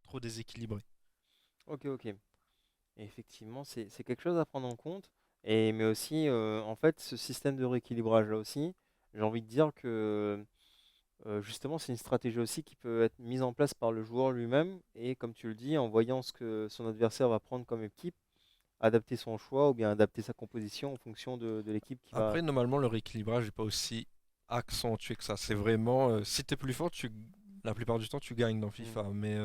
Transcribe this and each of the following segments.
trop déséquilibré. Ok, ok. Et effectivement, c'est quelque chose à prendre en compte. Mais aussi, en fait, ce système de rééquilibrage-là aussi, j'ai envie de dire que justement, c'est une stratégie aussi qui peut être mise en place par le joueur lui-même. Et comme tu le dis, en voyant ce que son adversaire va prendre comme équipe, adapter son choix ou bien adapter sa composition en fonction de l'équipe qui va. Après, normalement, le rééquilibrage n'est pas aussi accentué que ça. C'est vraiment, si t'es plus fort, la plupart du temps, tu gagnes dans Mm, FIFA. Mais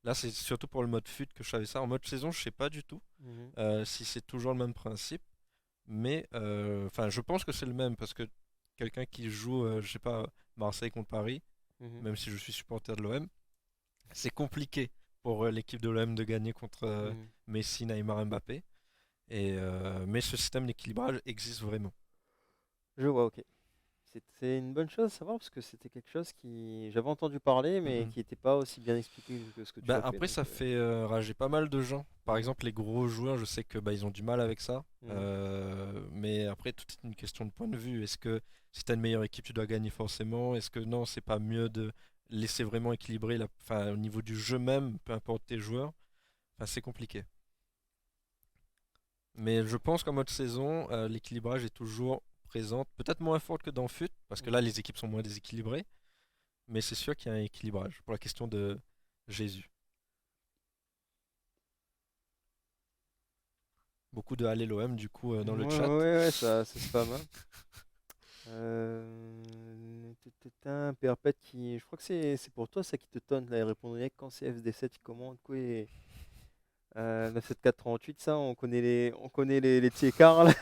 là, c'est surtout pour le mode FUT que je savais ça. En mode saison, je sais pas du tout mhm, si c'est toujours le même principe. Mais enfin, je pense que c'est le même parce que quelqu'un qui joue, je sais pas, Marseille contre Paris, mhm, même si je suis supporter de l'OM, c'est compliqué pour l'équipe de l'OM de gagner contre mhm. Messi, Neymar, Mbappé. Mais ce système d'équilibrage existe vraiment. Je vois, ok. C'est une bonne chose à savoir parce que c'était quelque chose qui j'avais entendu parler Mm, mais mm. qui n'était pas aussi bien expliqué que ce que tu Ben, as fait. après, Donc, ça fait rager pas mal de gens. Par mhm, exemple, les gros joueurs, je sais que bah, ils ont du mal avec ça. mhm. Mais après, tout est une question de point de vue. Est-ce que si tu as une meilleure équipe, tu dois gagner forcément? Est-ce que non, c'est pas mieux de laisser vraiment équilibrer enfin, au niveau du jeu même, peu importe tes joueurs? Enfin, c'est compliqué. Mais je pense qu'en mode saison, l'équilibrage est toujours présent. Peut-être moins fort que dans FUT, parce que là, Mhm. les équipes sont moins déséquilibrées. Mais c'est sûr qu'il y a un équilibrage pour la question de Jésus. Beaucoup de Allez l'OM du coup Ouais, dans le chat. ouais, ouais, ça spam, hein. Perpète qui. Je crois que c'est pour toi ça qui te tonne là. Il répondrait quand c'est FD7 qui commande quoi. 97438, ça, on connaît les petits écarts là.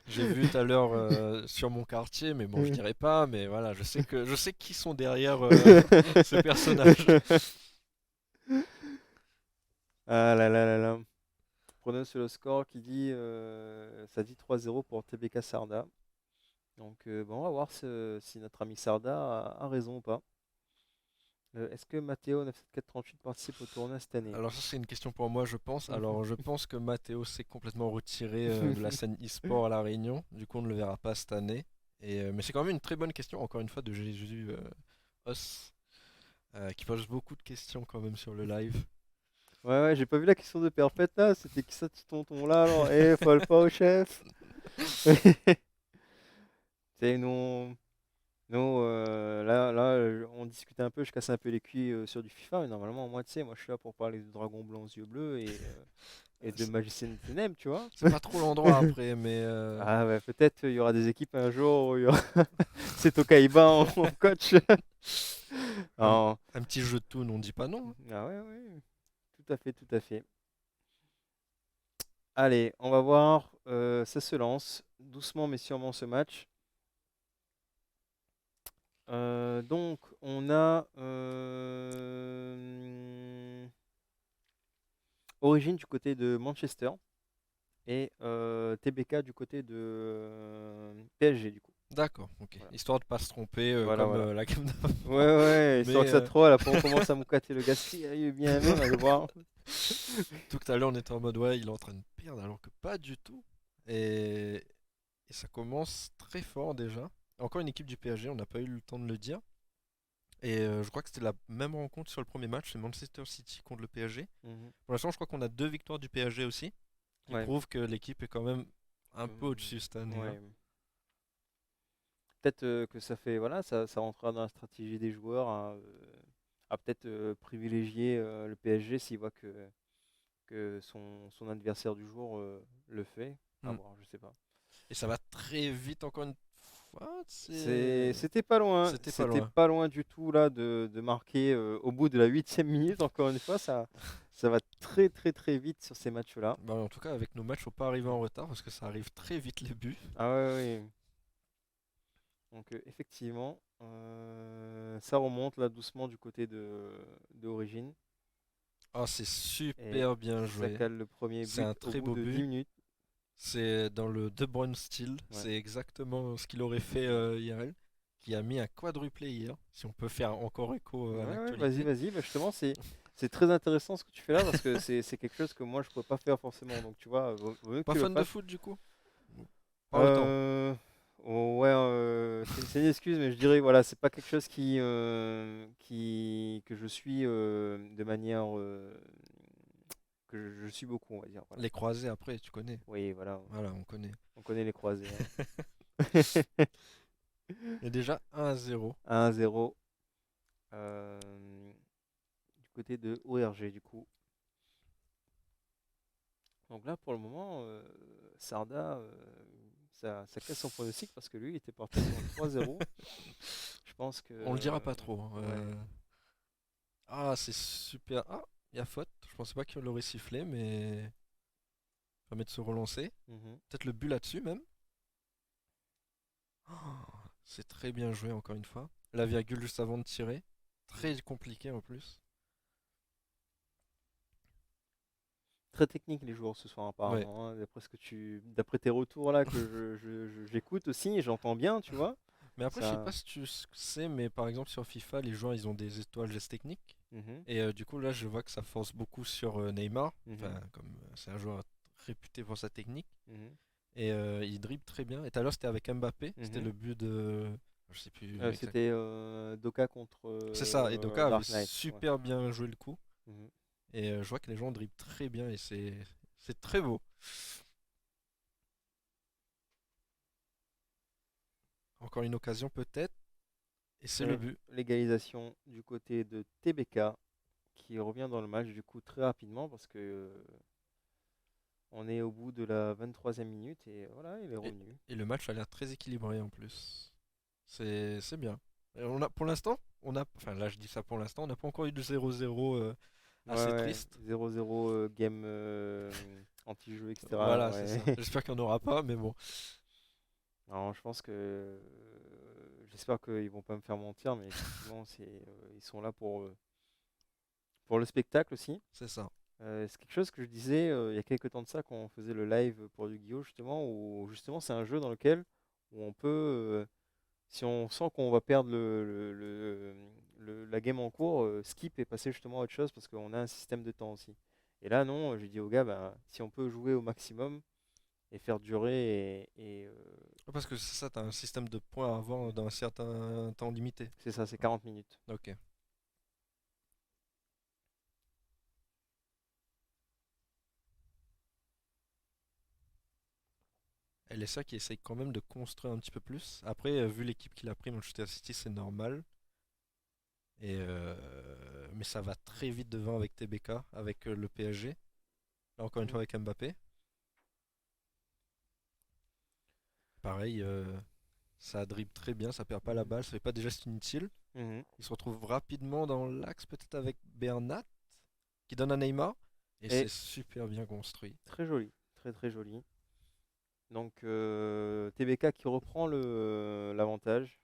J'ai vu tout à l'heure sur mon quartier, mais bon, je dirais pas, mais voilà, je sais qui sont derrière ce personnage. Ah là là là là. Prenons sur le score qui dit ça dit 3-0 pour TBK Sarda. Donc bon, on va voir si notre ami Sarda a raison ou pas. Est-ce que Matteo 97438 participe au tournoi cette année? Alors ça c'est une question pour moi, je pense. Alors je pense que Mathéo s'est complètement retiré de la scène e-sport à La Réunion. Du coup, on ne le verra pas cette année. Mais c'est quand même une très bonne question, encore une fois, de Jésus Os, qui pose beaucoup de questions quand même sur le live. Ouais, ouais, j'ai pas vu la question de Perpète là. C'était qui ça, petit tonton là alors? Eh, faut pas au chef. C'est nous, là, on discutait un peu, je casse un peu les cuits sur du FIFA, mais normalement, moi, tu sais, moi, je suis là pour parler de Dragon Blanc aux yeux bleus et de C'est Magicien des Ténèbres, tu vois. c'est pas trop l'endroit après, mais Ah, ouais, peut-être il y aura des équipes un jour où il y aura c'est Tokaiba en coach. un, Non. un petit jeu de toon, on dit pas non, hein. Ah, ouais, ouais, tout à fait, tout à fait. Allez, on va voir, ça se lance doucement mais sûrement ce match. Donc, on a Origine du côté de Manchester et TBK du côté de PSG du coup. D'accord, ok. Voilà, Histoire de pas se tromper voilà, comme voilà. la gamme Ouais, d'avant. ouais, histoire Mais que ça troll, après on commence à moucater le Gaspi, ah, il est bien aimé, on va voir. tout à l'heure on était en mode ouais, il est en train de perdre alors que pas du tout. Et, et ça commence très fort déjà. Encore une équipe du PSG, on n'a pas eu le temps de le dire. Et je crois que c'était la même rencontre sur le premier match, c'est Manchester City contre le PSG. Mhm. Pour l'instant, je crois qu'on a deux victoires du PSG aussi, qui Ouais. prouvent que l'équipe est quand même un peu au-dessus cette année, hein. Ouais. Peut-être que ça fait, voilà, ça rentrera dans la stratégie des joueurs à peut-être privilégier le PSG s'il voit que son adversaire du jour le fait. À Hmm. voir, je sais pas. Et ça va très vite encore une fois, C'était pas loin, c'était pas c'était loin. pas loin du tout là de marquer au bout de la huitième minute. Encore une fois, ça va très très très vite sur ces matchs-là. Bah, en tout cas, avec nos matchs, faut pas arriver en retard parce que ça arrive très vite les buts. Ah ouais, ouais. Donc effectivement, ça remonte là doucement du côté de Origine Ah, c'est et super bien ça joué. cale le premier C'est but un au très bout beau de 10 but. minutes. C'est dans le De Bruyne style. Ouais. C'est exactement ce qu'il aurait fait IRL, qui a mis un quadruplé hier. Si on peut faire encore écho Ouais, à ouais, vas-y, l'actualité. vas-y. Bah, justement, c'est très intéressant ce que tu fais là parce que c'est quelque chose que moi je peux pas faire forcément. Donc tu vois, vaut mieux que Pas tu le fan de fasses. foot du coup? Pas autant. Euh, Oh, ouais, c'est une excuse, mais je dirais, voilà, c'est pas quelque chose que je suis de manière que je suis beaucoup, on va dire. Voilà. Les croisés après, tu connais. Oui, voilà, Voilà, on connaît. on connaît les croisés, hein. Il y a déjà 1-0. 1-0 du côté de ORG, du coup. Donc là, pour le moment, Sarda, ça casse son pronostic parce que lui, il était parti sur un 3-0. Je pense que. On le dira pas trop, hein. Ouais. Ah, c'est super. Ah, il y a faute. Je pensais pas qu'il l'aurait sifflé, mais ça permet de se relancer. Mhm. Peut-être le but là-dessus même. Oh, c'est très bien joué encore une fois. La virgule juste avant de tirer. Très compliqué en plus. Très technique les joueurs ce soir Ouais. apparemment, hein, d'après tes retours là que j'écoute aussi, et j'entends bien, tu vois. Mais après, je sais Ça. pas si tu sais, mais par exemple sur FIFA, les joueurs ils ont des étoiles gestes techniques. Mhm, Et du coup, là, je vois que ça force beaucoup sur Neymar. mhm, Enfin, comme c'est un joueur réputé pour sa technique. mhm, Et il dribble très bien. Et tout à l'heure, c'était avec Mbappé. C'était mhm. le but de. Je sais plus exact. C'était Doka contre C'est ça. Et Doka avait Dark Knight. Ouais. super bien joué le coup. Mhm. Et je vois que les gens dribblent très bien. Et c'est très beau. Encore une occasion peut-être. Et c'est le Et but. l'égalisation du côté de TBK qui revient dans le match du coup très rapidement parce que on est au bout de la 23e minute et voilà, il est Et, revenu. et le match a l'air très équilibré en plus. C'est bien. Et on a, pour l'instant, on a. Enfin, là, je dis ça pour l'instant. On n'a pas encore eu de 0-0 Ouais, assez ouais, triste. 0-0 game anti-jeu, etc. Voilà, c'est Ouais. ça. J'espère qu'il n'y en aura pas, mais bon, Alors, je pense que j'espère qu'ils vont pas me faire mentir, mais effectivement, ils sont là pour le spectacle aussi. c'est ça. C'est quelque chose que je disais il y a quelques temps de ça quand on faisait le live pour Yu-Gi-Oh! Justement, où justement c'est un jeu dans lequel où on peut, si on sent qu'on va perdre la game en cours, skip et passer justement à autre chose parce qu'on a un système de temps aussi. Et là, non, j'ai dit aux gars, ben, si on peut jouer au maximum et faire durer Parce que c'est ça, t'as un système de points à avoir dans un certain temps limité. c'est ça, c'est 40 minutes. Ok. LSA qui essaye quand même de construire un petit peu plus. Après, vu l'équipe qu'il a pris, Manchester City, c'est normal. Mais ça va très vite devant avec TBK, avec le PSG. Là, encore une Mm. fois avec Mbappé. Pareil, ça dribble très bien, ça perd pas la Mhm. balle, ça fait pas des gestes inutiles. Mhm. Il se retrouve rapidement dans l'axe, peut-être avec Bernat, qui donne à Neymar. Et c'est Et super bien construit. très joli, très très joli. Donc TBK qui reprend l'avantage.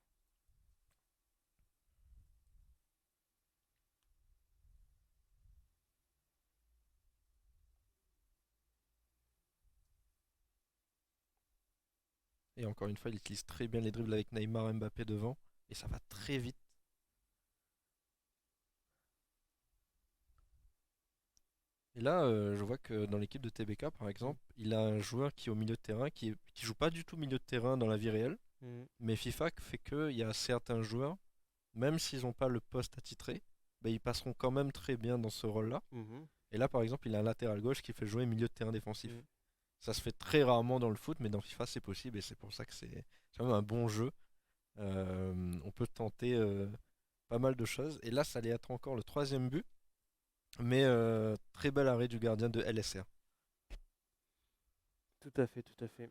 Et encore une fois, il utilise très bien les dribbles avec Neymar et Mbappé devant. Et ça va très vite. Et là, je vois que dans l'équipe de TBK, par Mm. exemple, il a un joueur qui est au milieu de terrain, qui joue pas du tout milieu de terrain dans la vie réelle. Mhm. Mais FIFA fait qu'il y a certains joueurs, même s'ils n'ont pas le poste attitré, bah, ils passeront quand même très bien dans ce rôle-là. Mhm. Et là, par exemple, il a un latéral gauche qui fait jouer milieu de terrain défensif. Mhm. Ça se fait très rarement dans le foot, mais dans FIFA, c'est possible et c'est pour ça que c'est vraiment un bon jeu. On peut tenter pas mal de choses. Et là, ça allait être encore le troisième but, mais très bel arrêt du gardien de LSR. Tout à fait, tout à fait.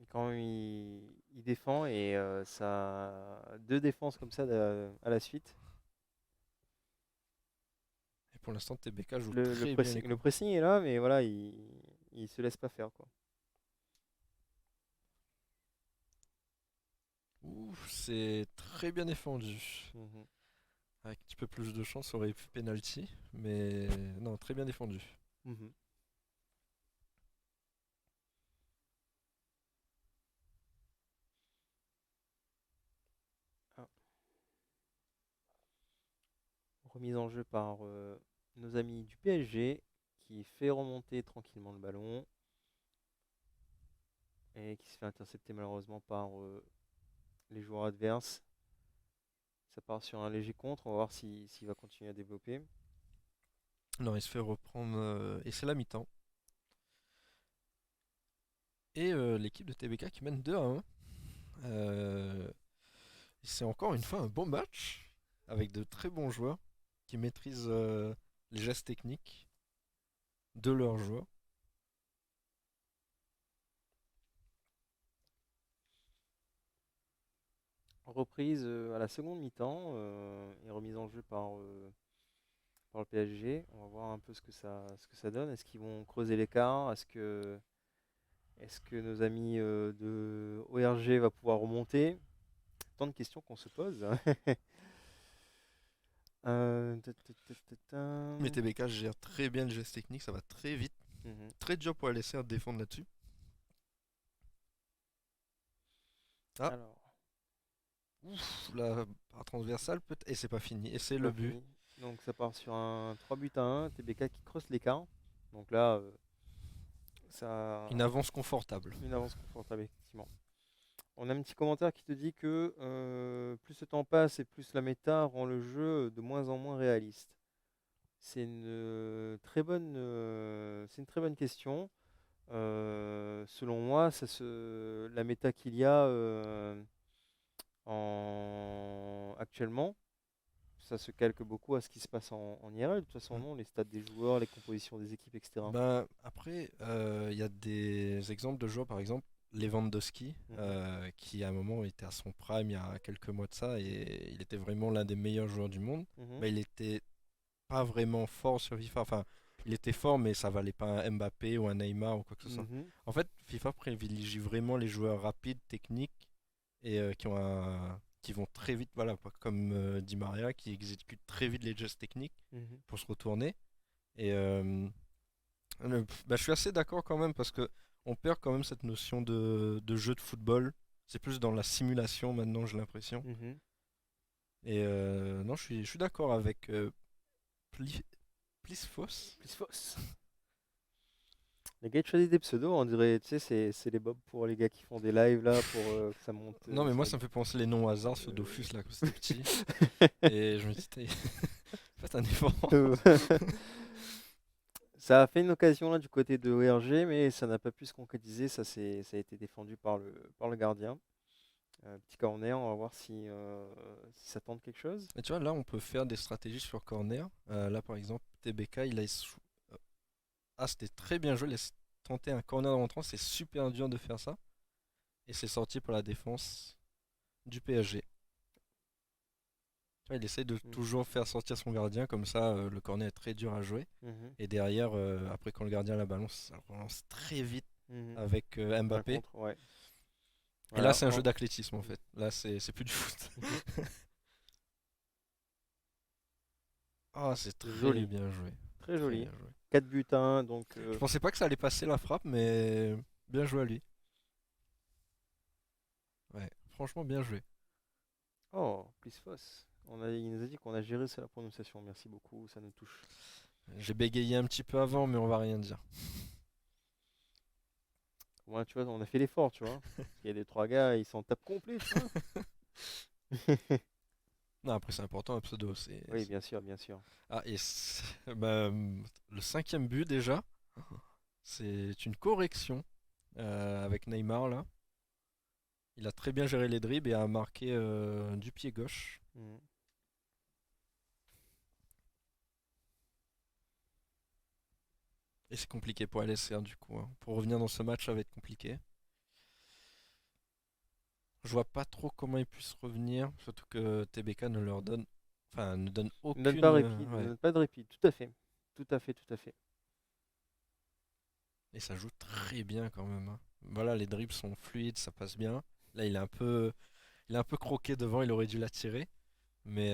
Et quand il défend et ça deux défenses comme ça à la suite. Et pour l'instant, TBK joue très bien les Le coups. pressing est là, mais voilà, il se laisse pas faire quoi. Ouh, c'est très bien défendu. Mhm. Avec un petit peu plus de chance, ça aurait pu penalty, mais non, très bien défendu. Mhm. Ah, remise en jeu par nos amis du PSG qui fait remonter tranquillement le ballon. et qui se fait intercepter malheureusement par les joueurs adverses. Ça part sur un léger contre, on va voir s'il va continuer à développer. Non, il se fait reprendre et c'est la mi-temps. Et l'équipe de TBK qui mène 2-1. C'est encore une fois un bon match avec de très bons joueurs qui maîtrisent les gestes techniques de leurs joueurs. Reprise à la seconde mi-temps et remise en jeu par le PSG. On va voir un peu ce que ça donne. Est-ce qu'ils vont creuser l'écart? Est-ce que nos amis de ORG va pouvoir remonter? Tant de questions qu'on se pose. Mais TBK gère très bien les gestes techniques, ça va très vite. Mhm. Très dur pour la laisser à défendre là-dessus. Ah, Alors, ouf, la barre transversale peut-être. Et c'est pas fini. Et c'est c'est le pas but. fini. Donc ça part sur un 3-1, TBK qui creuse l'écart. Donc là, ça Une avance confortable. une avance confortable, effectivement. On a un petit commentaire qui te dit que plus le temps passe et plus la méta rend le jeu de moins en moins réaliste. C'est c'est une très bonne question. Selon moi, la méta qu'il y a actuellement, ça se calque beaucoup à ce qui se passe en IRL. De toute façon, Mm. non, les stats des joueurs, les compositions des équipes, etc. Ben, après, il y a des exemples de joueurs, par exemple, Lewandowski, Mhm, qui à un moment était à son prime il y a quelques mois de ça, et il était vraiment l'un des meilleurs joueurs du monde. mhm, Ben, il était pas vraiment fort sur FIFA. Enfin, il était fort, mais ça valait pas un Mbappé ou un Neymar ou quoi que ce soit. mhm, En fait, FIFA privilégie vraiment les joueurs rapides, techniques et qui vont très vite, voilà, pas comme Di Maria qui exécute très vite les gestes techniques mhm, pour se retourner. Et bah, je suis assez d'accord quand même parce que on perd quand même cette notion de jeu de football. C'est plus dans la simulation maintenant, j'ai l'impression. mhm. Et non, je suis d'accord avec Pli- Plisfos. Plus fausse. Les gars, ils choisissent des pseudos, on dirait, tu sais, c'est les bobs pour les gars qui font des lives là, pour que ça monte Non, mais sur moi, les... ça me fait penser les noms au hasard sur Dofus là, quand c'était petit. Et je me dis, faites un effort. Ça a fait une occasion là du côté de ORG, mais ça n'a pas pu se concrétiser. Ça a été défendu par le gardien. Petit corner, on va voir si ça tente quelque chose. Et tu vois, là, on peut faire des stratégies sur corner. Là, par exemple, TBK, ah, c'était très bien joué. Il a tenté un corner en rentrant. C'est super dur de faire ça. Et c'est sorti pour la défense du PSG. Tu vois, il essaie de Mm. toujours faire sortir son gardien. Comme ça, le corner est très dur à jouer. Mhm, Et derrière, après, quand le gardien a la balance, ça relance très vite mhm. avec Un Mbappé. contre, ouais. Et là, Voilà. c'est un jeu d'athlétisme en fait. Là, c'est plus du foot. Mhm. Ah, c'est très Joli, bien joué. très Très joli. bien joué. 4-1, donc Je pensais pas que ça allait passer la frappe, mais bien joué à lui. Ouais, franchement bien joué. oh, plus fausse. Il nous a dit qu'on a géré la prononciation. Merci beaucoup, ça nous touche. J'ai bégayé un petit peu avant, mais on va rien dire. Ouais, tu vois, on a fait l'effort, tu vois. Parce qu'il y a des trois gars, ils s'en tapent complet, tu vois. Non, après c'est important un pseudo. Oui, bien sûr, bien sûr. Ah, et bah, le cinquième but déjà, c'est une correction avec Neymar là. Il a très bien géré les dribbles et a marqué du pied gauche. Mhm. Et c'est compliqué pour LSR du coup, hein. Pour revenir dans ce match, ça va être compliqué. Je vois pas trop comment ils puissent revenir, surtout que TBK ne leur donne, enfin, ne donne Ne donne pas aucune, répit, ne ouais. donne pas de répit. Tout à fait. Tout à fait, tout à fait. Et ça joue très bien quand même, hein. Voilà, les dribbles sont fluides, ça passe bien. Là, il est un peu croqué devant, il aurait dû la tirer, mais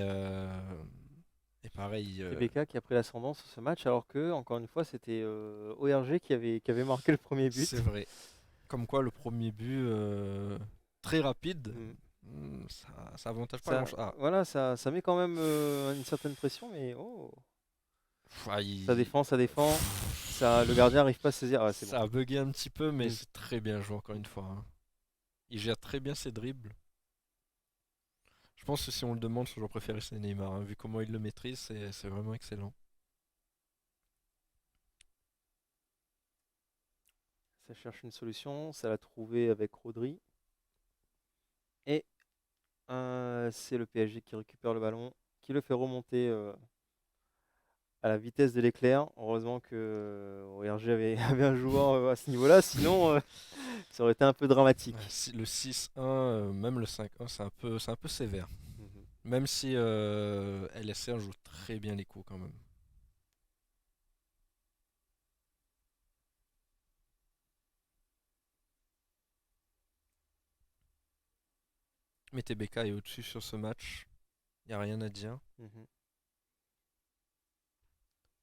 et pareil, TBK qui a pris l'ascendant sur ce match, alors que, encore une fois, c'était ORG qui avait marqué le premier c'est but. vrai. Comme quoi, le premier but très rapide, Mm. ça avantage pas Ça, grand-chose. Ah, voilà, ça met quand même une certaine pression, mais oh. Ah, Ça défend. Ça, le gardien n'arrive pas à saisir. Ah, c'est bon. Ça a bugué un petit peu, mais Mm. c'est très bien joué encore une fois, hein. Il gère très bien ses dribbles. Je pense que si on le demande, son joueur préféré c'est Neymar, hein. Vu comment il le maîtrise, c'est vraiment excellent. Ça cherche une solution. Ça l'a trouvé avec Rodri. Et c'est le PSG qui récupère le ballon, qui le fait remonter à la vitesse de l'éclair. Heureusement que ORG avait un joueur à ce niveau-là, sinon ça aurait été un peu Ouais, dramatique. le 6-1, même le 5-1, c'est un peu sévère. Mhm. Même si LSR joue très bien les coups quand même. Mais TBK est au-dessus sur ce match. Il n'y a rien à dire. Mhm.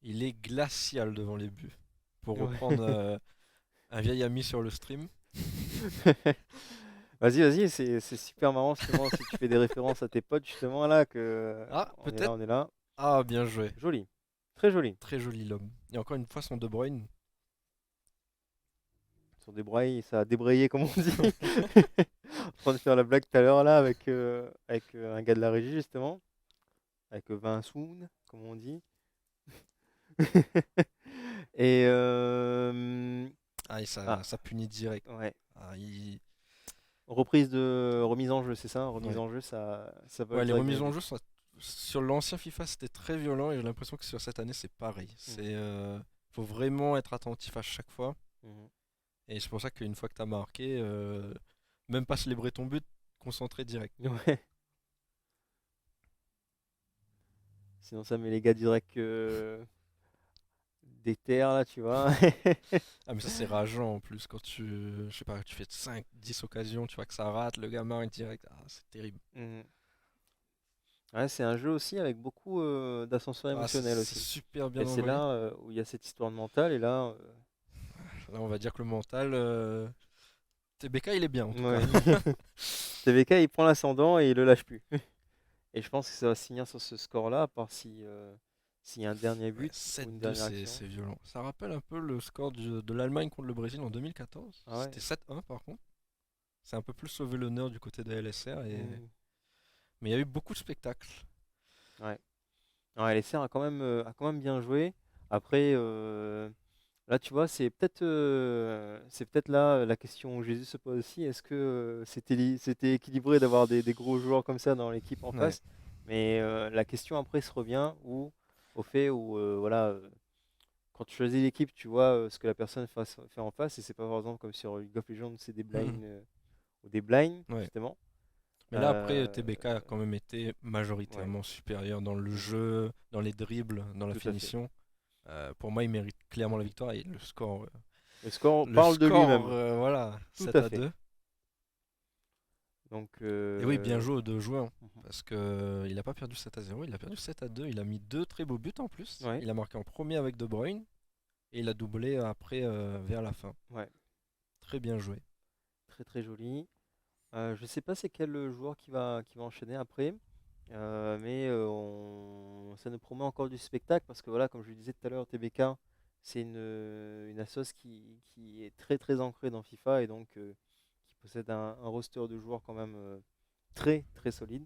Il est glacial devant les buts. Pour Ouais. reprendre un vieil ami sur le stream. Vas-y, c'est super marrant justement si tu fais des références à tes potes justement là que Ah, on est là, peut-être. on est là. Ah, bien joué. Joli, très joli. Très joli l'homme. Et encore une fois, son De Bruyne. Sur des brailles, ça a débrayé comme on dit. En train de faire la blague tout à l'heure là avec un gars de la régie justement, avec Vinsoun, comme on dit. Et Ah, et ah ça punit direct. ouais, Ah, remise en jeu, c'est ça? Remise ouais. en jeu, ça va Ouais, les direct dans remises les en buts. jeu sur l'ancien FIFA, c'était très violent et j'ai l'impression que sur cette année, c'est pareil. Mhm, Faut vraiment être attentif à chaque fois. mhm. Et c'est pour ça qu'une fois que tu as marqué, même pas célébrer ton but, concentré direct. Ouais. Sinon ça met les gars direct des terres là, tu vois. Ah, mais ça, c'est rageant en plus. Quand je sais pas, tu fais 5 10 occasions, tu vois que ça rate, le gamin est direct. Ah, c'est terrible. Mhm. Ouais, c'est un jeu aussi avec beaucoup d'ascenseur Ah, émotionnel c'est aussi. super Et bien c'est envoyé. là où il y a cette histoire de mental et là, Là, on va dire que le mental, TBK, il est bien en tout cas. ouais. TVK il prend l'ascendant et il le lâche plus. Et je pense que ça va se finir sur ce score-là, à part si s'il y a un dernier Ouais, but ou une 7-2, dernière action. c'est violent. Ça rappelle un peu le score de l'Allemagne contre le Brésil en 2014. Ah ouais. C'était 7-1 par contre. C'est un peu plus sauvé l'honneur du côté de LSR. Mhm. Mais il y a eu beaucoup de spectacles. Ouais. Ouais, LSR a quand même bien joué. Après, là, tu vois, c'est peut-être là la question où Jésus se pose aussi. Est-ce que c'était équilibré d'avoir des gros joueurs comme ça dans l'équipe en Ouais. face? Mais la question après se revient au fait où, voilà, quand tu choisis l'équipe, tu vois ce que la personne fait en face. Et c'est pas par exemple comme sur League of Legends, c'est des blinds ou des blinds, Ouais. justement. Mais là, après, Euh, TBK a quand même été ouais, majoritairement supérieur dans le mhm, jeu, dans les dribbles, dans la tout à fait. finition. Pour moi, il mérite clairement la victoire et Le score le parle de score, lui-même, voilà, tout 7 à à fait. 2. Donc, Et oui, bien joué aux deux joueurs. mhm. Parce que il n'a pas perdu 7 à 0, il a perdu 7 à 2. Il a mis deux très beaux buts en plus. Ouais, Il a marqué en premier avec De Bruyne et il a doublé après vers la fin. ouais, Très bien joué. très très joli. Je sais pas c'est quel joueur qui va enchaîner après, mais ça nous promet encore du spectacle parce que voilà, comme je le disais tout à l'heure, TBK, c'est une assos qui est très très ancrée dans FIFA et donc qui possède un roster de joueurs quand même très très solide.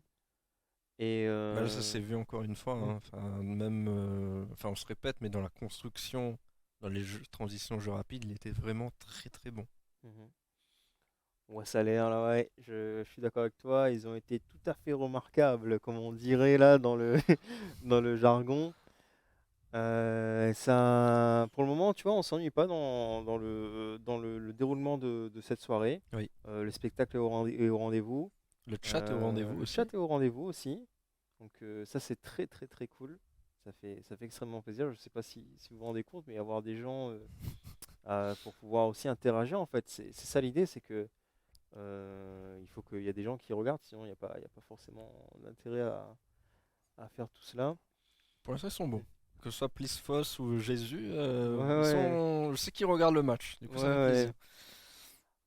Et Bah là, ça s'est vu encore une fois, mm, hein. Enfin, même, enfin, on se répète, mais dans la construction, dans les transitions jeux rapides, il était vraiment très très bon. mhm. Ouais, ça a l'air là, ouais, je suis d'accord avec toi, ils ont été tout à fait remarquables, comme on dirait là dans le, dans le jargon. Ça, pour le moment, tu vois, on s'ennuie pas le déroulement de cette soirée. Oui. Le spectacle est au rendez-vous. Le chat est au rendez-vous Le aussi. chat est au rendez-vous aussi. Donc ça, c'est très très très cool. Ça fait extrêmement plaisir. Je sais pas si vous vous rendez compte, mais avoir des gens pour pouvoir aussi interagir, en fait, c'est ça l'idée, c'est que il faut qu'il y a des gens qui regardent, sinon il y a pas forcément d'intérêt à faire tout cela. Pour l'instant, ils sont bons. Que ce soit Plisfos ou Jésus, Ouais, ouais, je sais qu'ils regardent le match. Du coup, ouais, ça fait plaisir. ouais.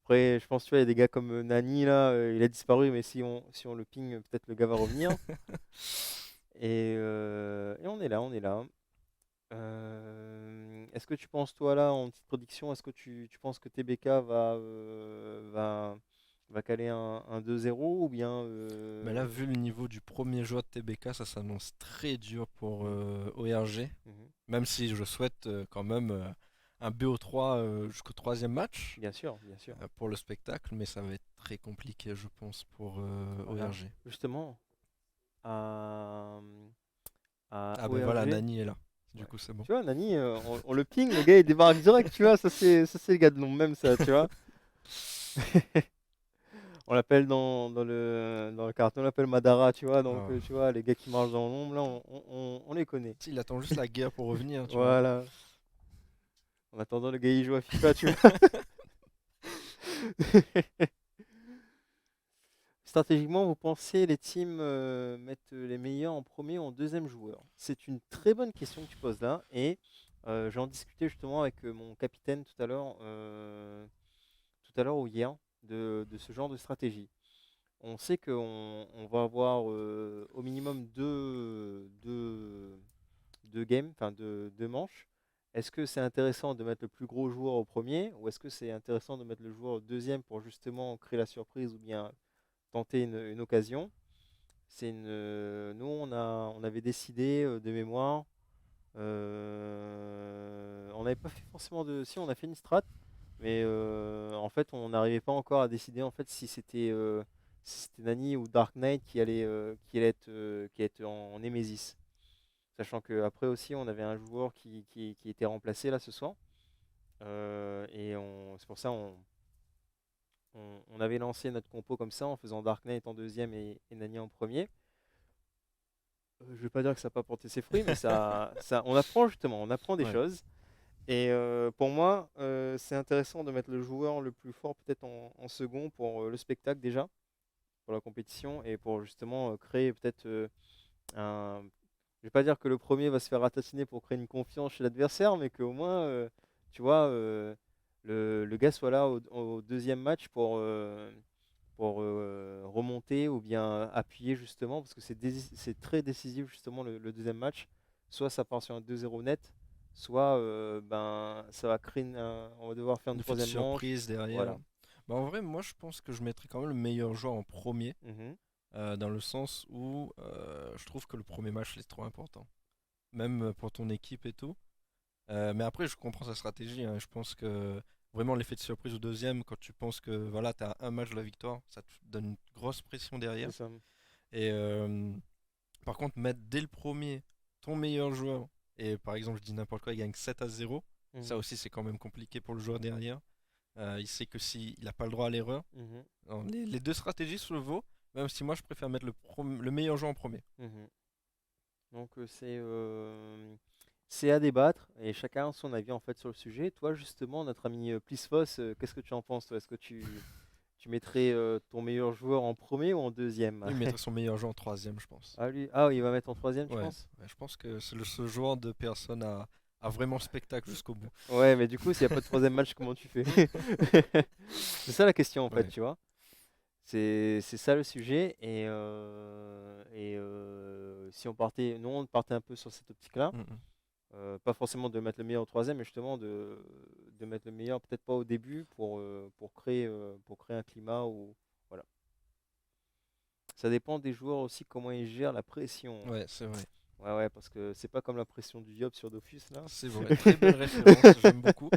Après, je pense, tu vois, il y a des gars comme Nani, là, il a disparu, mais si on le ping, peut-être le gars va revenir. Et on est là, on est là. est-ce que tu penses, toi, là, en petite prédiction, est-ce que tu penses que TBK va caler un 2-0 ou bien Mais là, vu le niveau du premier joueur de TBK, ça s'annonce très dur pour ORG. mhm. Même si je souhaite quand même un BO3 jusqu'au troisième match Bien sûr, bien sûr. pour le spectacle, mais ça va être très compliqué, je pense, pour Voilà. ORG. Justement, à, à Ah ben voilà, ORG, Nani est là. Du ouais. coup, c'est bon. Tu vois, Nani, on le ping, le gars il débarque direct, tu vois, ça c'est le gars de nom même, ça, tu vois. On l'appelle dans le carton, on l'appelle Madara, tu vois, donc Ah. tu vois, les gars qui marchent dans l'ombre, là, on les connaît. Il attend juste la guerre pour revenir, tu vois. Voilà. En attendant, le gars il joue à FIFA, tu vois. Stratégiquement, vous pensez les teams mettre les meilleurs en premier ou en deuxième joueur? C'est une très bonne question que tu poses là, et j'en discutais justement avec mon capitaine tout à l'heure ou hier, de ce genre de stratégie. On sait qu'on va avoir au minimum deux games, enfin deux manches. Est-ce que c'est intéressant de mettre le plus gros joueur au premier, ou est-ce que c'est intéressant de mettre le joueur au deuxième pour justement créer la surprise ou bien tenter une occasion? Nous, on avait décidé de mémoire. On n'avait pas fait forcément de. Si, on a fait une strat, mais en fait, on n'arrivait pas encore à décider en fait si c'était Nani ou Dark Knight qui allait être en Nemesis. Sachant qu'après aussi, on avait un joueur qui était remplacé là ce soir. Et c'est pour ça on avait lancé notre compo comme ça en faisant Dark Knight en deuxième et Nani en premier. Je vais pas dire que ça n'a pas porté ses fruits, mais on apprend justement, on apprend des Ouais. choses. Et pour moi, c'est intéressant de mettre le joueur le plus fort peut-être en second pour le spectacle déjà, pour la compétition et pour justement créer peut-être un. Je vais pas dire que le premier va se faire ratatiner pour créer une confiance chez l'adversaire, mais qu'au moins, tu vois, le gars soit là au deuxième match pour remonter ou bien appuyer justement, parce que c'est très décisif justement le deuxième match. Soit ça part sur un 2-0 net, soit ben, ça va créer on va devoir faire une L'effet de troisième manche. surprise derrière. Voilà. Bah, en vrai, moi je pense que je mettrais quand même le meilleur joueur en premier, Mhm. dans le sens où je trouve que le premier match est trop important. Même pour ton équipe et tout. Mais après, je comprends sa stratégie, hein. Je pense que vraiment l'effet de surprise au deuxième, quand tu penses que voilà, tu as un match de la victoire, ça te donne une grosse pression C'est derrière. ça. Et par contre, mettre dès le premier ton meilleur joueur, et par exemple, je dis n'importe quoi, il gagne 7-0, ça Mhm. aussi c'est quand même compliqué pour le joueur derrière. Il sait que s'il n'a pas le droit à l'erreur. Mhm. Alors, les deux stratégies se vaut, même si moi je préfère mettre le meilleur joueur en premier. Mhm. Donc c'est à débattre et chacun a son avis en fait sur le sujet. Toi justement, notre ami Plisfos, qu'est-ce que tu en penses toi? Est-ce que tu mettrais ton meilleur joueur en premier ou en deuxième? Lui, il mettrait son meilleur joueur en troisième, je pense. Ah lui, ah il va mettre en troisième, tu Ouais, penses? ouais, je pense que c'est ce genre de personne a vraiment spectacle jusqu'au bout. Ouais, mais du coup, s'il n'y a pas de troisième match, comment tu fais? C'est ça la question en fait, Ouais. tu vois. C'est ça le sujet si nous on partait un peu sur cette optique-là. Mm, mm. Pas forcément de mettre le meilleur au troisième, mais justement de mettre le meilleur peut-être pas au début pour créer un climat où voilà. Ça dépend des joueurs aussi comment ils gèrent la pression, hein. Ouais, c'est vrai. Ouais ouais parce que c'est pas comme la pression du Diop sur Dofus là. C'est vrai. Très bonne référence, j'aime beaucoup.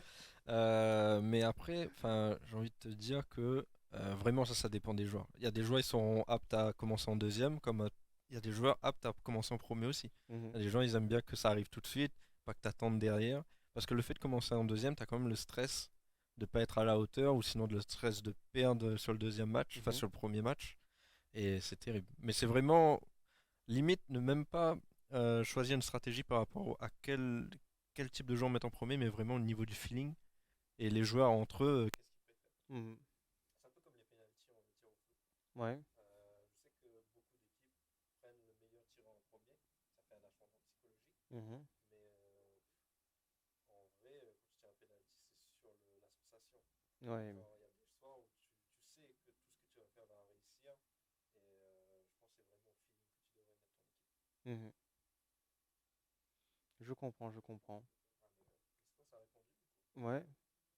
Mais après, enfin, j'ai envie de te dire que vraiment ça dépend des joueurs. Il y a des joueurs ils sont aptes à commencer en deuxième, comme il y a des joueurs aptes à commencer en premier aussi. Mhm, Il y a des gens ils aiment bien que ça arrive tout de suite, pas que tu attendes derrière. Parce que le fait de commencer en deuxième, tu as quand même le stress de pas être à la hauteur ou sinon le stress de perdre sur le deuxième match, enfin mhm, sur le premier match. Et c'est terrible. Mais c'est vraiment limite ne même pas choisir une stratégie par rapport à quel type de joueur mettre en premier, mais vraiment au niveau du feeling et les joueurs entre eux. mhm. C'est un peu comme les pénaltys en tir au foot. Ouais. Je sais que beaucoup d'équipes prennent le meilleur tireur en premier, ça fait un affrontement psychologique, Mhm. mais en vrai, quand tu tires un pénalty, c'est sur la sensation. Ouais. Genre, il y a des soirs où tu sais que tout ce que tu vas faire va réussir, et je pense que c'est vraiment au feeling que tu devrais mettre ton équipe. Mhm. Je comprends, je comprends. Ouais.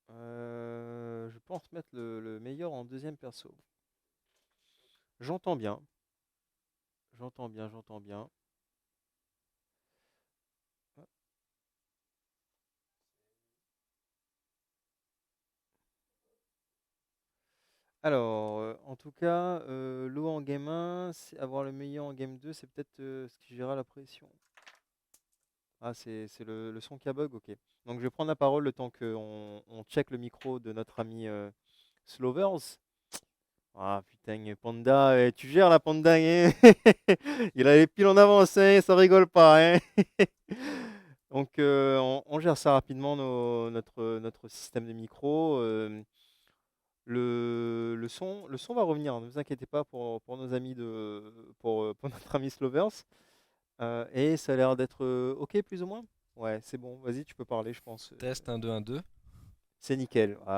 Je pense mettre le meilleur en deuxième perso. J'entends bien. J'entends bien, j'entends bien. Alors, en tout cas, l'eau en game 1, avoir le meilleur en game 2, c'est peut-être ce qui gérera la pression. Ah, c'est le son qui a bug, ok. Donc je vais prendre la parole le temps qu'on check le micro de notre ami Slovers. Ah putain, Panda, tu gères la Panda, hein. Il a les piles en avance, hein, ça rigole pas, hein. Donc on gère ça rapidement, notre système de micro. Le son va revenir, hein, ne vous inquiétez pas pour nos amis pour notre ami Slovers. Et ça a l'air d'être ok plus ou moins? Ouais, c'est bon, vas-y, tu peux parler, je pense. Test 1, 2, 1, 2. C'est nickel, Du coup, je sais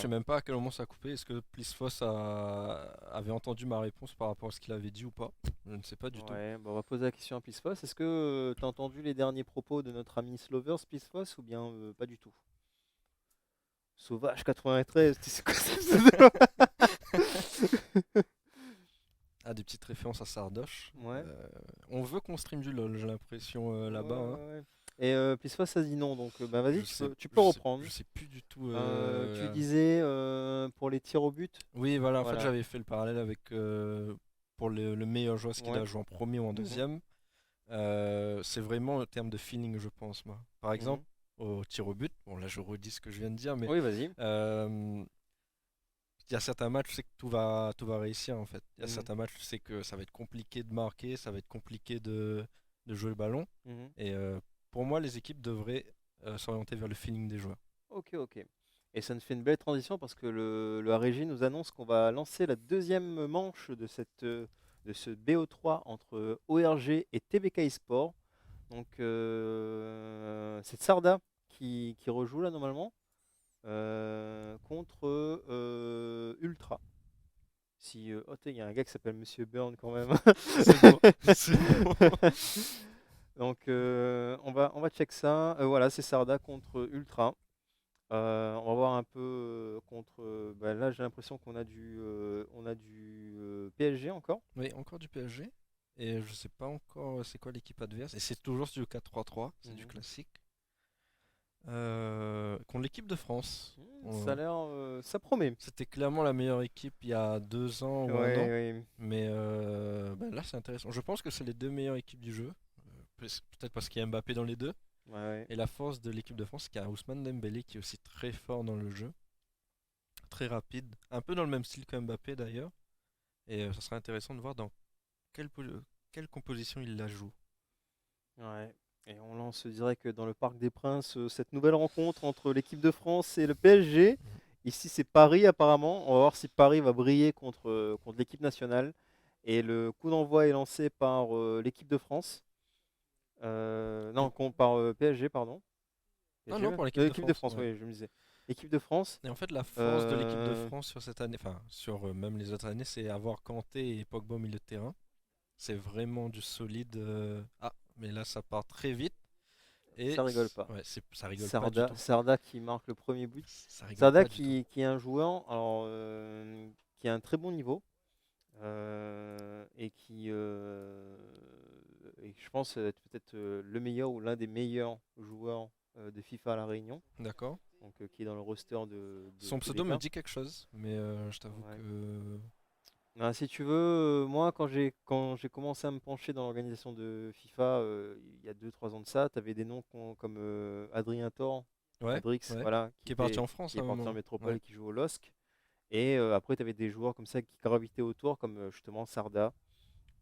voilà. même pas à quel moment ça a coupé. Est-ce que Plisfos avait entendu ma réponse par rapport à ce qu'il avait dit ou pas? Je ne sais pas du tout. Ouais, bah, on va poser la question à Plisfos. Est-ce que tu as entendu les derniers propos de notre ami Slovers, Plisfos, ou bien pas du tout? Sauvage 93, tu sais quoi ça pseudo? Ah, des petites références à Sardoche. Ouais, On veut qu'on stream du LoL, j'ai l'impression ouais, là-bas, hein. ouais, ouais. Et Plisfos, ça dit non, donc bah vas-y, Je tu sais, peux, tu peux je sais, reprendre. je sais plus du tout. Tu disais pour les tirs au but, Oui, voilà, en fait, voilà. j'avais fait le parallèle avec pour le meilleur joueur, ce qu'il Ouais. a joué en premier ou en Mhm, deuxième. C'est vraiment en termes de feeling, je pense, moi. Par mhm. exemple, au tir au but, bon, là, je redis ce que je viens de dire, mais Oui, vas-y. euh, il y a certains matchs, je sais que tout va réussir, en fait. Il y a Mhm, certains matchs, je sais que ça va être compliqué de marquer, ça va être compliqué de jouer le ballon. mhm. Et pour moi, les équipes devraient s'orienter vers le feeling des joueurs. Ok, ok. Et ça nous fait une belle transition parce que la régie nous annonce qu'on va lancer la deuxième manche de ce BO3 entre ORG et TBK eSport. Donc c'est Sarda qui rejoue là normalement contre Ultra. Si, oh, il y a un gars qui s'appelle Monsieur Burn quand même. C'est bon, c'est bon. Donc on va check ça. Voilà, c'est Sarda contre Ultra. On va voir un peu contre. Bah, là, j'ai l'impression qu'on a du PSG encore. Oui, encore du PSG. Et je sais pas encore c'est quoi l'équipe adverse. Et c'est toujours du 4-3-3, c'est du Mhm. classique. Contre l'équipe de France. Ça a l'air, ça promet. C'était clairement la meilleure équipe il y a 2 ans ou un an. Ouais, Mais ben là, c'est intéressant. Je pense que c'est les deux meilleures équipes du jeu. Peut-être parce qu'il y a Mbappé dans les deux. ouais, ouais. Et la force de l'équipe de France, c'est qu'il y a Ousmane Dembélé qui est aussi très fort dans le jeu. Très rapide. Un peu dans le même style que Mbappé d'ailleurs. Et ça serait intéressant de voir dans quelle composition il la joue. Ouais. Et on lance direct dans le Parc des Princes cette nouvelle rencontre entre l'équipe de France et le PSG. Mhm. Ici, c'est Paris apparemment. On va voir si Paris va briller contre l'équipe nationale. Et le coup d'envoi est lancé par l'équipe de France. Non, par PSG, pardon. Ah PSG, non, ouais. pour l'équipe de Équipe de France. France, Ouais. oui, je me disais. Équipe de France. Et en fait, la force de l'équipe de euh, France sur cette année, enfin sur même les autres années, c'est avoir Kanté et Pogba au milieu de terrain. C'est vraiment du solide. Ah, mais là, ça part très vite. Et Ça rigole pas. ouais, ça rigole pas du tout. Sarda qui marque le premier but. Ça rigole Sarda pas du tout. qui est un joueur alors, qui a un très bon niveau et je pense être peut-être le meilleur ou l'un des meilleurs joueurs de FIFA à La Réunion, D'accord. donc qui est dans le roster de Son pseudo TBK. me dit quelque chose, mais je t'avoue Ouais. que. Ben, si tu veux, moi quand j'ai commencé à me pencher dans l'organisation de FIFA il y a 2 3 ans de ça, tu avais des noms comme Adrien Thor, Ouais, Adrix, ouais. voilà, Qui est parti en France qui à est un parti en moment. métropole Ouais. et qui joue au LOSC. Et après, tu avais des joueurs comme ça qui gravitaient autour, comme justement Sarda,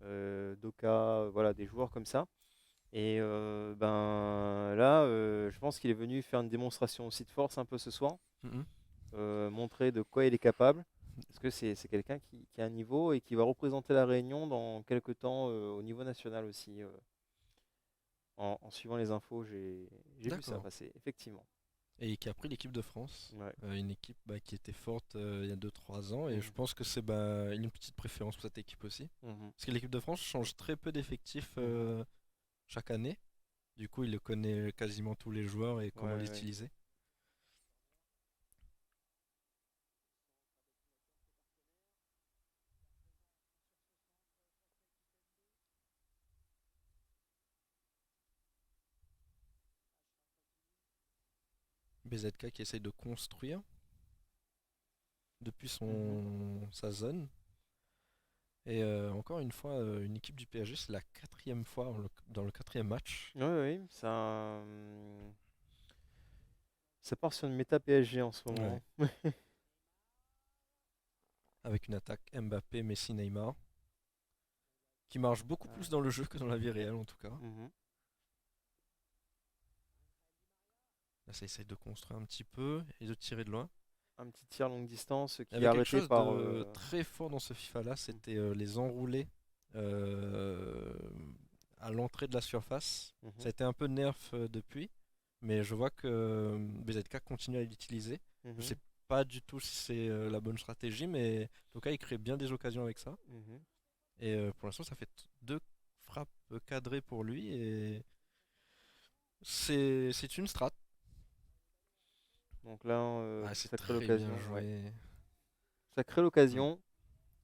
Doka, voilà, des joueurs comme ça. Et ben là, je pense qu'il est venu faire une démonstration aussi de force un peu ce soir, Mhm. montrer de quoi il est capable. Parce que c'est quelqu'un qui a un niveau et qui va représenter la Réunion dans quelques temps au niveau national aussi. En suivant les infos, j'ai vu ça D'accord. passer, effectivement. Et qui a pris l'équipe de France. Ouais. Une équipe bah, qui était forte il y a 2 3 ans. Et je Mhm. pense que c'est bah, une petite préférence pour cette équipe aussi. Mhm. Parce que l'équipe de France change très peu d'effectifs Mhm. chaque année. Du coup, il connaît quasiment tous les joueurs et Ouais, comment ouais. l'utiliser. BZK qui essaye de construire depuis Mhm. sa zone. Et encore une fois, une équipe du PSG, c'est la quatrième fois dans le quatrième match, Oui, oui, ça part sur une méta PSG en ce ouais, moment. avec une attaque Mbappé, Messi, Neymar, qui marche beaucoup plus dans le jeu que dans la vie réelle en tout cas. Mhm. Là, ça essaye de construire un petit peu et de tirer de loin. Un petit tir longue distance Il y qui est avait quelque arrêté chose par. de très fort dans ce FIFA-là, c'était les enroulés euh, à l'entrée de la surface. Ça Mhm. a été un peu nerf depuis, mais je vois que BZK continue à l'utiliser. Je Mhm. sais pas du tout si c'est la bonne stratégie, mais en tout cas, il crée bien des occasions avec ça. Mhm. Et pour l'instant, ça fait deux frappes cadrées pour lui, et c'est une strat. Donc là, Ah, c'est ça crée très bien l'occasion. Ouais. joué. Ça crée Mm. l'occasion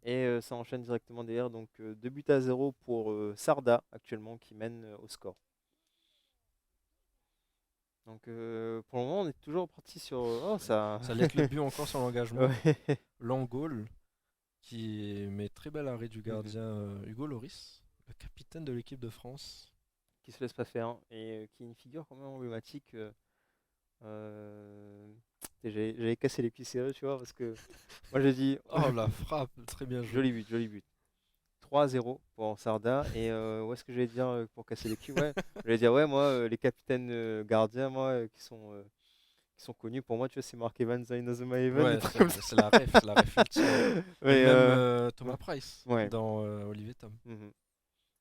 et ça enchaîne directement derrière. Donc 2 buts à 0 pour Sarda actuellement qui mène au score. Donc pour le moment, on est toujours parti sur. Oh, ça. Ça laisse le but encore sur l'engagement. Ouais. L'Angole, qui met très bel arrêt du Mhm. gardien Hugo Loris, le capitaine de l'équipe de France. Qui se laisse pas faire hein, et qui est une figure quand même emblématique. Euh, j'avais cassé les pieds serrés, tu vois, parce que moi j'ai dit Oh la frappe, très bien joué. joli but, joli but. 3-0 pour Sarda. Et où est-ce que j'allais dire pour casser les culs? Ouais, j'allais dire, ouais, moi, les capitaines gardiens, moi, qui sont connus, pour moi, tu vois, c'est Mark Evans, Inazuma Eleven, des Ouais, trucs comme ça. c'est la ref ultime. Et Mais, même ouais. Thomas Price Ouais. dans Olivier Tom. Mhm.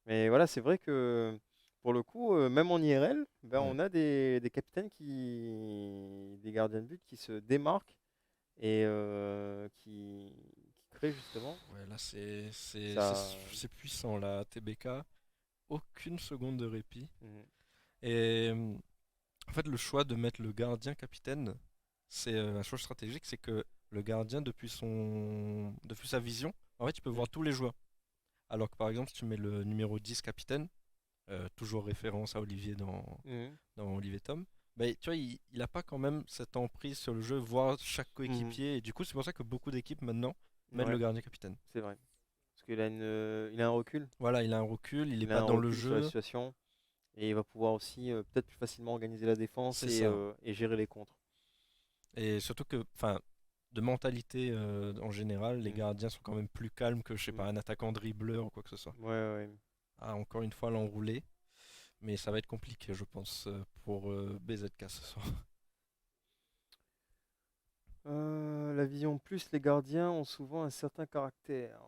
Mais voilà, c'est vrai que pour le coup, même en IRL, ben, Ouais. on a des capitaines des gardiens de but qui se démarquent et qui créent justement Ouais, là ça. c'est puissant là, TBK, aucune seconde de répit. Mhm. Et en fait le choix de mettre le gardien capitaine, c'est un choix stratégique, c'est que le gardien depuis sa vision, en fait il peut Mhm. voir tous les joueurs. Alors que par exemple si tu mets le numéro 10 capitaine, toujours référence à Olivier Mhm. dans Olivier Tom, bah, tu vois, il a pas quand même cette emprise sur le jeu, voir chaque Mhm. coéquipier. Et du coup, c'est pour ça que beaucoup d'équipes maintenant mettent le Ouais, gardien capitaine. c'est vrai. Parce il a un recul. Voilà, il a un recul, il est Il a pas un dans le recul sur la jeu. situation et il va pouvoir aussi peut-être plus facilement organiser la défense C'est ça. et gérer les contres. Et surtout que, enfin, de mentalité en général, les Mhm. gardiens sont quand même plus calmes que, je sais Mhm. pas, un attaquant dribbleur ou quoi que ce soit. Ouais, ouais. Ah, encore une fois, l'enroulé. Mais ça va être compliqué, je pense, pour BZK ce soir. La vision plus, les gardiens ont souvent un certain caractère.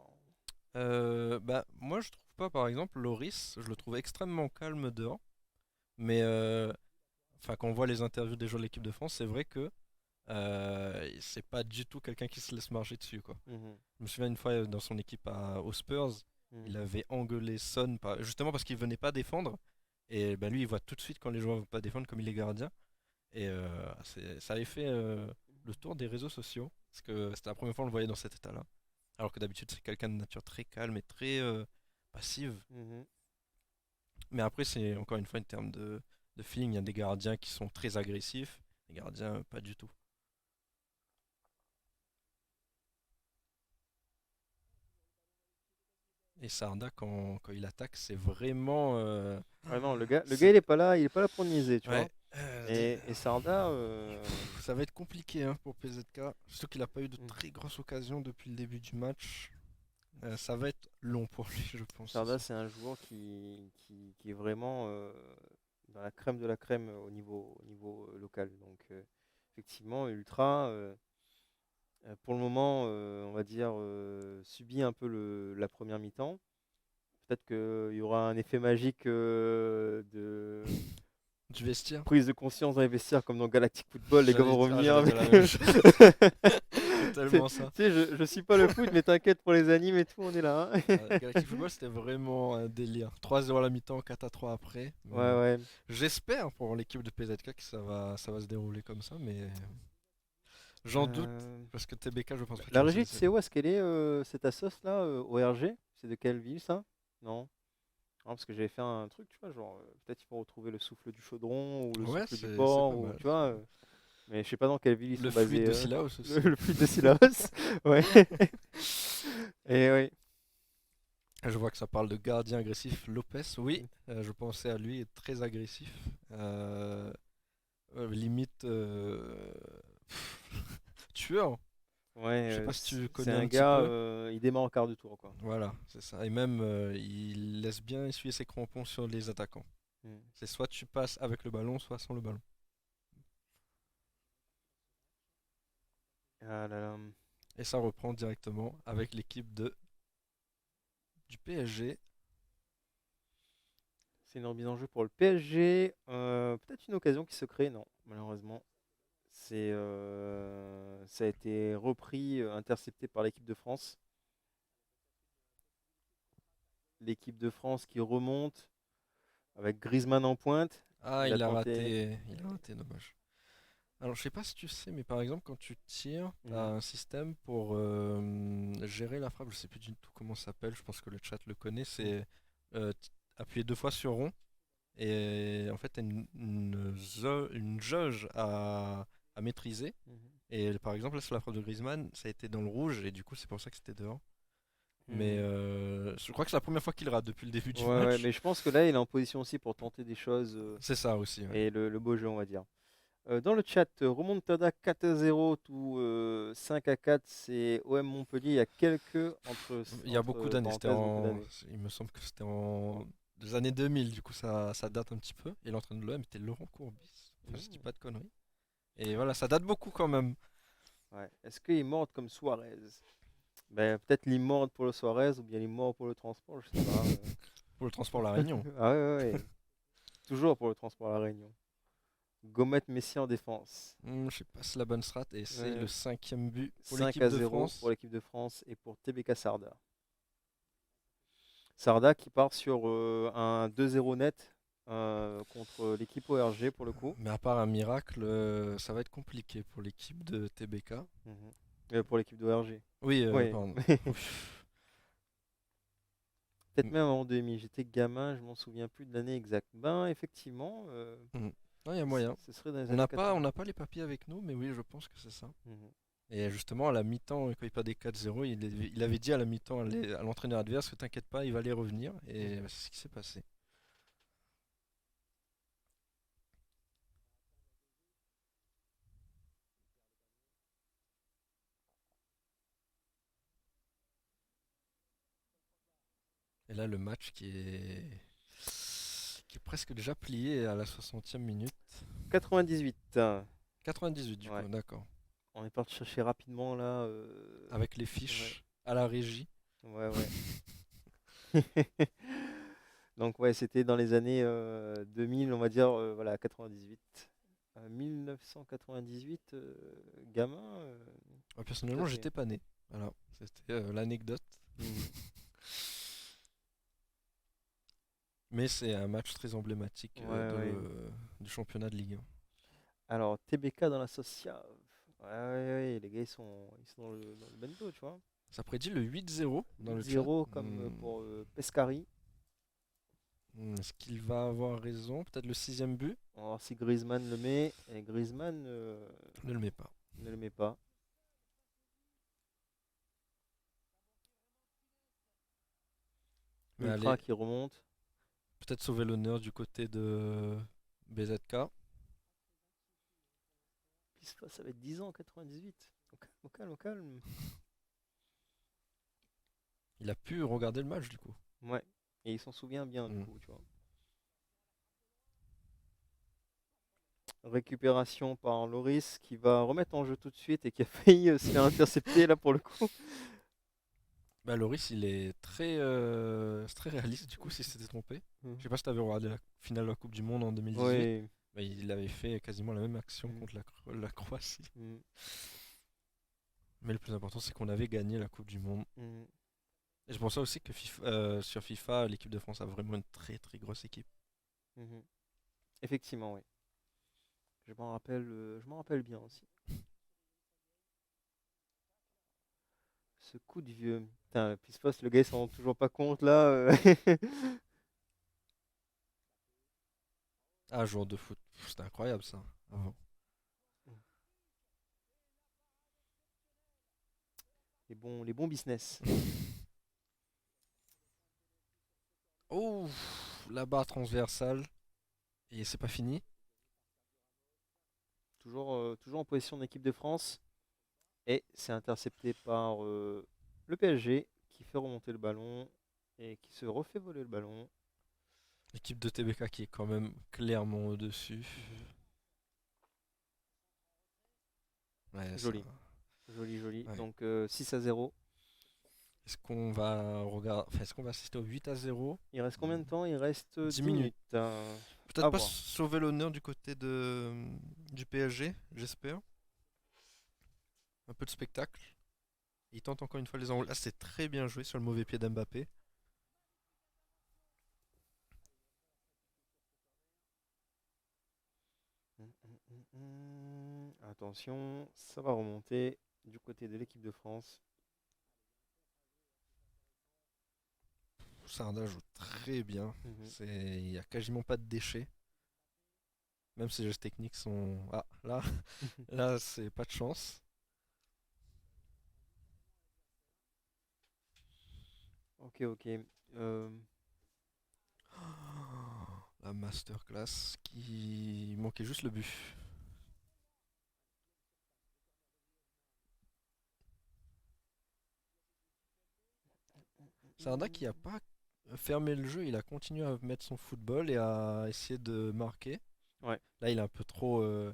Bah, moi, je trouve pas, par exemple, Loris, je le trouve extrêmement calme dehors. Mais enfin, quand on voit les interviews des joueurs de l'équipe de France, c'est vrai que c'est pas du tout quelqu'un qui se laisse marcher dessus, quoi. Mhm. Je me souviens une fois dans son équipe aux Spurs, Mhm. il avait engueulé Son justement parce qu'il venait pas défendre. Et ben lui, il voit tout de suite quand les joueurs ne vont pas défendre, comme il est gardien. Et ça avait fait le tour des réseaux sociaux, parce que c'était la première fois qu'on le voyait dans cet état-là. Alors que d'habitude, c'est quelqu'un de nature très calme et très passive. Mhm. Mais après, c'est encore une fois une terme de feeling. Il y a des gardiens qui sont très agressifs, des gardiens pas du tout. Et Sarda, quand il attaque, c'est vraiment. Ouais, non, le gars, c'est- il est pas là pour niaiser, tu Ouais, vois. Et Sarda, ça va être compliqué hein, pour PZK. Surtout qu'il n'a pas eu de mhm. très grosses occasions depuis le début du match. Ça va être long pour lui, je pense, ce Sarda, soir. c'est un joueur qui est vraiment dans la crème de la crème au niveau local. Donc, effectivement, Ultra, pour le moment, on va dire, subit un peu la première mi-temps. Peut-être qu'il y aura un effet magique de Du vestiaire. prise de conscience dans les vestiaires, comme dans Galactic Football, les gars vont revenir J'allais dire avec. la même chose. C'est Tu tellement ça. sais, je suis pas le foot, mais t'inquiète pour les animes et tout, on est là, hein. Galactic Football, c'était vraiment un délire. 3-0 à la mi-temps, 4-3 après. Ouais, Mais ouais. j'espère pour l'équipe de PZK que ça va se dérouler comme ça, mais j'en doute Euh, parce que TBK, je pense pas qu'il La va se régie, tu laisser sais aller. où est-ce qu'elle est, cette assos là, au RG? C'est de quelle ville ça? Non? Non, parce que j'avais fait un truc, tu vois, genre, peut-être il faut retrouver le souffle du chaudron ou le Ouais, souffle du c'est port, pas ou mal. tu vois. Mais je sais pas dans quelle ville ils Le sont fluide basés. de Sillaos Le, aussi. le fluide de Sillaos. Ouais. Et oui. Je vois que ça parle de gardien agressif Lopez. Oui, je pensais à lui, très agressif. Euh, limite tueur. Ouais, Je sais pas si tu c'est connais un un petit gars, peu. il démarre en quart de tour, quoi. Voilà, c'est ça. Et même, il laisse bien essuyer ses crampons sur les attaquants. Mm. C'est soit tu passes avec le ballon, soit sans le ballon. Ah là là. Et ça reprend directement avec l'équipe du PSG. C'est une remise en jeu pour le PSG. Peut-être une occasion qui se crée, non, malheureusement. Ça a été repris, intercepté par l'équipe de France. L'équipe de France qui remonte avec Griezmann en pointe. Ah, Il a tenté. il a raté, dommage. Alors, je sais pas si tu sais, mais par exemple, quand tu tires, tu as Mhm. un système pour gérer la frappe. Je sais plus du tout comment ça s'appelle. Je pense que le chat le connaît. Mhm. C'est appuyer deux fois sur rond. Et en fait, tu as une jauge à maîtriser. Mhm. Et par exemple, là, sur la frappe de Griezmann, ça a été dans le rouge. Et du coup, c'est pour ça que c'était dehors. Mais Mhm. je crois que c'est la première fois qu'il rate depuis le début Ouais, du ouais, match. mais je pense que là, il est en position aussi pour tenter des choses C'est ça aussi, ouais. et le beau jeu, on va dire. Dans le chat, Remontada 4-0 ou 5-4, c'est OM Montpellier. Il y a Il y a beaucoup entre d'années. parenthèses, beaucoup d'années. Il me semble que c'était en des années 2000. Du coup, ça date un petit peu. Et l'entraîneur de l'OM était Laurent Courbis. Enfin, je dis Mhm. pas de conneries. Et voilà, ça date beaucoup quand même. Ouais. Est-ce qu'il mord comme Suarez? Ben, peut-être l'immorde pour le Suarez ou bien l'immorde pour le transport, je sais pas. Pour le transport La Réunion. Ah ouais, ouais, ouais. Toujours pour le transport à La Réunion. Gomet Messi en défense. Je sais pas si c'est la bonne strat. Et c'est le Ouais. cinquième but pour 5 l'équipe à de 0 pour France. l'équipe de France et pour TBK Sarda. Sarda qui part sur un 2-0 net contre l'équipe ORG pour le coup. Mais à part un miracle, ça va être compliqué pour l'équipe de TBK. Mhm. Pour l'équipe d'ORG. Oui, Oui, pardon. peut-être même avant 2000. J'étais gamin, je m'en souviens plus de l'année exacte. Ben, effectivement, Mhm. Non, il y a moyen. ce serait dans les années On 80. n'a pas les papiers avec nous, mais oui, je pense que c'est ça. Mhm. Et justement, à la mi-temps, quand il perdait 4-0, il avait dit à la mi-temps à l'entraîneur adverse que t'inquiète pas, il va aller revenir. Et Mhm. c'est ce qui s'est passé. Et là, le match qui est presque déjà plié à la 60e minute. 98. 98 du Ouais. coup, d'accord. On est parti chercher rapidement là. Avec les Ouais, fiches à la régie. ouais, ouais. Donc ouais, c'était dans les années 2000, on va dire, voilà, 98. 1998, gamin, Ouais, tout à personnellement, fait. j'étais pas né. Voilà, c'était l'anecdote. Mhm. Mais c'est un match très emblématique Ouais, ouais. du championnat de Ligue 1. Alors, TBK dans la Sociave. Ouais, ouais, ouais, les gars, ils sont dans le bento, tu vois. Ça prédit le 8-0 dans le chat. 8-0 comme pour Pescari. Est-ce qu'il va avoir raison? Peut-être le sixième but? On va voir si Griezmann le met. Et Griezmann Ne le met pas. ne le met pas. Mais Ultra allez, qui remonte. peut-être sauver l'honneur du côté de BZK. Puis ça va être 10 ans, 98. Au calme, au calme. Il a pu regarder le match du coup. Ouais. Et il s'en souvient bien, du Hmm. coup, tu vois. Récupération par Loris qui va remettre en jeu tout de suite et qui a failli se faire intercepter là pour le coup. Bah, Loris, il est c'est très réaliste du coup, s'il s'était trompé. Mhm. Je sais pas si tu avais regardé la finale de la Coupe du Monde en 2018. Oui. Bah, il avait fait quasiment la même action Mhm. contre la Croatie. Mhm. Mais le plus important, c'est qu'on avait gagné la Coupe du Monde. Mhm. Et c'est pour ça aussi que sur FIFA, l'équipe de France a vraiment une très très grosse équipe. Mhm. Effectivement, oui. Je m'en rappelle bien aussi. Ce coup de vieux. Putain, Pispas, le gars, il s'en rend toujours pas compte là. Ah, joueur de foot, c'était incroyable ça, avant. les bons business. Oh, la barre transversale. Et c'est pas fini. Toujours en possession de l'équipe de France. Et c'est intercepté par le PSG qui fait remonter le ballon et qui se refait voler le ballon. L'équipe de TBK qui est quand même clairement au-dessus. Mhm. Ouais, ça. Joli, joli, joli. Ouais. Donc 6-0. Est-ce qu'on va regarder. Enfin, est-ce qu'on va assister au 8-0? Il reste combien de temps? Il reste 10 10 minutes. minutes. Peut-être À pas voir. sauver l'honneur du côté du PSG, j'espère. Un peu de spectacle. Il tente encore une fois les enroules. Ah, c'est très bien joué sur le mauvais pied d'Mbappé. Attention, ça va remonter du côté de l'équipe de France. Sarda joue très bien. Mhm. Il n'y a quasiment pas de déchets. Même si les gestes techniques sont. Ah, là, là c'est pas de chance. Ok, ok. Euh, La masterclass qui manquait juste le but. Sarda qui a pas fermé le jeu, il a continué à mettre son football et à essayer de marquer. ouais. Là, il a un peu trop. Là,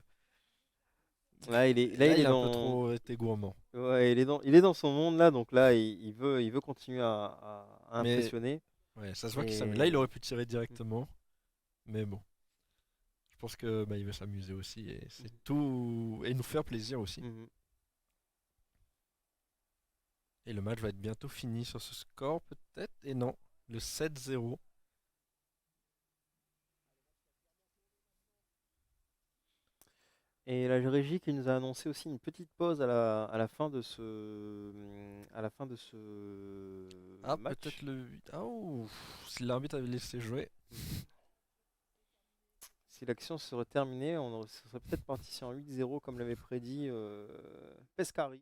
Là, il il est a un peu dans, trop été gourmand. ouais, il est dans son monde là, donc là, il veut continuer à Mais impressionner. ouais, ça se voit qu'il s'amuse. Là, il Et aurait pu tirer directement. Mais bon, je pense que il veut s'amuser aussi et c'est tout. Et nous faire plaisir aussi. Mhm. Et le match va être bientôt fini sur ce score, peut-être. Et non, le 7-0. Et la régie qui nous a annoncé aussi une petite pause à la fin de à la fin de ce Ah, peut-être match. le 8. Ah, ouh, si l'arbitre avait laissé jouer. Mhm. Si l'action serait terminée, on serait peut-être parti sur un 8-0 comme l'avait prédit Pescari.